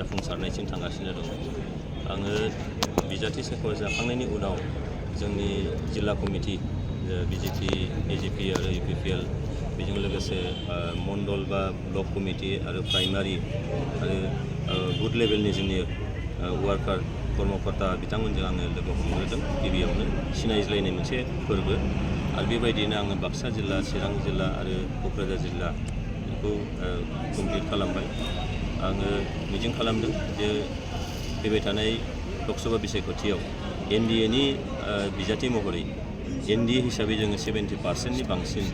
जाफुंसारनायसिम थांगासिनो दङ। आङो बिजाथि सायख'जाखांनायनि उनाव जोंनि जिल्ला कमिटि बिजेपि, एजिपि आरो इउपिपिएल बेजों लोगोसे मण्डल बा ब्लक कमिटि आरो प्राइमारि आरो बुथ लेभेलनि जोंनि वार्कार कर्मकर्ता बिथांमोनजों आङो लोगो हमग्रोदों। गिबियावनो सिनायज्लायनाय मोनसे फोरबो आरो बेबायदिनो आङो बाक्सा जिल्ला, चिरां जिल्ला आरो क'क्राझार जिल्ला बेखौ कमप्लिट खालामबाय। आङो मिजिं खालामदों जे फैबाय थानाय लकसभा बिसायख'थियाव एनडिएनि बिजाथि महरै एनडिए हिसाबै जोङो 70% बांसिन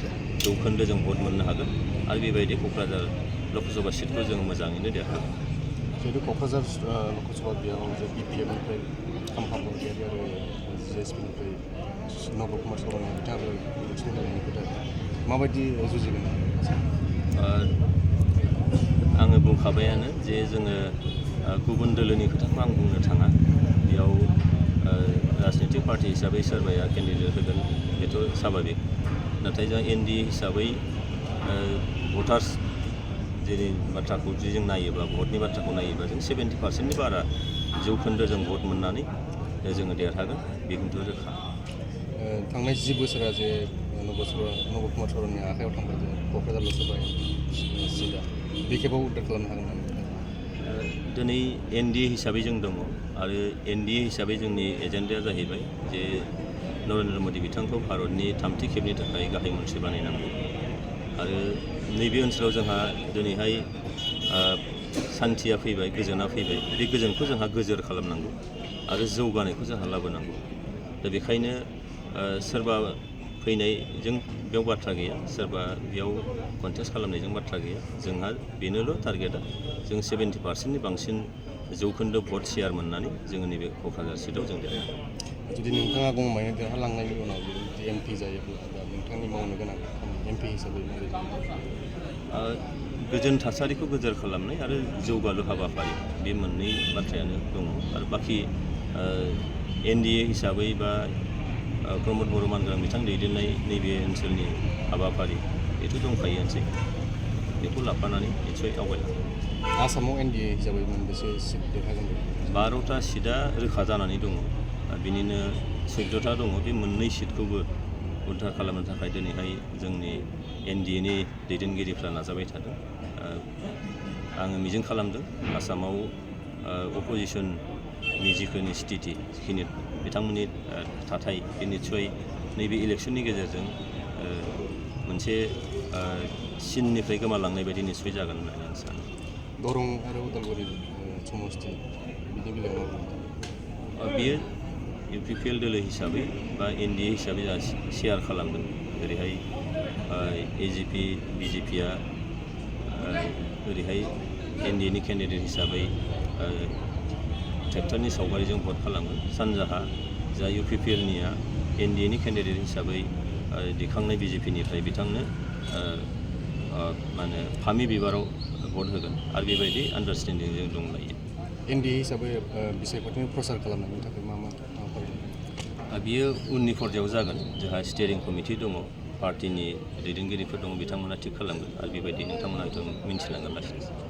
जौखोन्दो जों भट मोननो हागोन आरो बेबायदि क'क्राझार लकसभा सिटखौ जों मोजाङैनो देरहागोन। जिहेतु क'क्राझार लकसभा बेयाव जे बिपिएफनिफ्राय खामफाम बरगयारि आरो जिएसपिनिफ्राय नब कुमार सरन बिथाङाबो इलेक्सन गेलेनायनि खोथा माबायदि जुजिगोन? आङो बुंखाबायानो जे जोङो गुबुन दोलोनि खोथाखौ आं बुंनो थाङा। बेयाव राजनितिक पार्टि हिसाबै सोरबाया केन्डिडेट होगोन बेथ' स्वाभाबिक। नाथाय जों एनडिए हिसाबै भटार्स जेरै बाथ्राखौ जुदि जों नायोबा भटनि बाथ्राखौ नायोबा जों 70%नि बारा जौखोन्दो जों भट मोननानै जोङो देरहागोन बे खिन्थु रोखा। थांनाय 10 बोसोरा जे नब कुमार सरननि आखायाव थांबाय जे क'क्राझार लकसभा सिटआ बे खेबाव उद्धार खालामनो हागोन नामा? दिनै एनडिए हिसाबै जों दङ आरो एनडिए हिसाबै जोंनि एजेन्डाया जाहैबाय जे नरेन्द्र मदि बिथांखौ भारतनि थामथि खेबनि थाखाय गाहाय मन्थ्रि बानायनांगौ आरो नैबे ओनसोलाव जोंहा दिनैहाय सान्थिया फैबाय, गोजोना फैबाय। बे गोजोनखौ जोंहा गोजोर खालामनांगौ आरो जौगानायखौ जोंहा लाबोनांगौ। दा बेखायनो सोरबा फैनायजों बेयाव बाथ्रा गैया, सोरबा बेयाव कन्टेस्ट खालामनायजों बाथ्रा गैया। जोंहा बेनोल' टारगेटआ जों 70%नि बांसिन जौखोन्दो भट शेयार मोननानै जोङो नैबे क'क्राझार सिटआव जों देरहागोन। जुदि नोंथाङा गमामायैनो देरहालांनायनि उनाव जुदि एमपि जायोब्ला नोंथांनि मावनो गोनां एमपि हिसाबै गोजोन थासारिखौ गोजोर खालामनाय आरो जौगालु हाबाफारि बे मोननै बाथ्रायानो दङ आरो बाखि एनडिए हिसाबै बा प्रमद बर' मानगोनां बिथां दैदेननाय नैबे ओनसोलनि हाबाफारि बेथ' दंखायोआनोसै। बेखौ लाफानानै निसय आवगायलांगोन। आसामाव एनडिए हिसाबै मोनबेसे सिट देरहागोन? 12टा सिटआ रोखा जानानै दङ। बिनिनो 14टा दङ। बे मोननै सिटखौबो उद्धार खालामनो थाखाय दिनैहाय जोंनि एनडिएनि दैदेनगिरिफ्रा नाजाबाय थादों। आङो मिजिं खालामदों आसामाव अपोजिसननि जिखिनि स्थिति, जिखिनि बिथांमोननि थाथाय बे निसय नैबे इलेक्सननि गेजेरजों मोनसे सिननिफ्राय गोमालांनाय बायदि निसय जागोन होननानै आं सानो। दरं आरो उदालगुरि समस्ति बिनि बेलायाव बियो इउपिपिएल दोलो हिसाबै बा एनडिए हिसाबै जोंहा शेयार खालामगोन। जेरैहाय एजिपि, बिजेपिआ ओरैहाय एनडिएनि केन्डिडेट हिसाबै ट्रेक्टरनि सावगारिजों भट खालामगोन। सानजाहा जा इउपिपिएलनिया एनडिएनि केन्डिडेट हिसाबै दैखांनाय बिजेपिनिफ्राय बिथांनो मा होनो फामि बिबाराव भट होगोन आरो बेबायदि आन्डारस्टेन्डिंजों दंलायो। एनडिए हिसाबै बिसायख'थिनि प्रसार खालामनायनि थाखाय मा हाबाफारि? बियो उननि पर्यायाव जागोन। जोंहा स्टियारिं कमिटि दङ, पार्टिनि दैदेनगिरिफोर दङ, बिथांमोना थिग खालामगोन आरो बेबायदि नोंथांमोना मिन्थिलांगोन लासै लासै।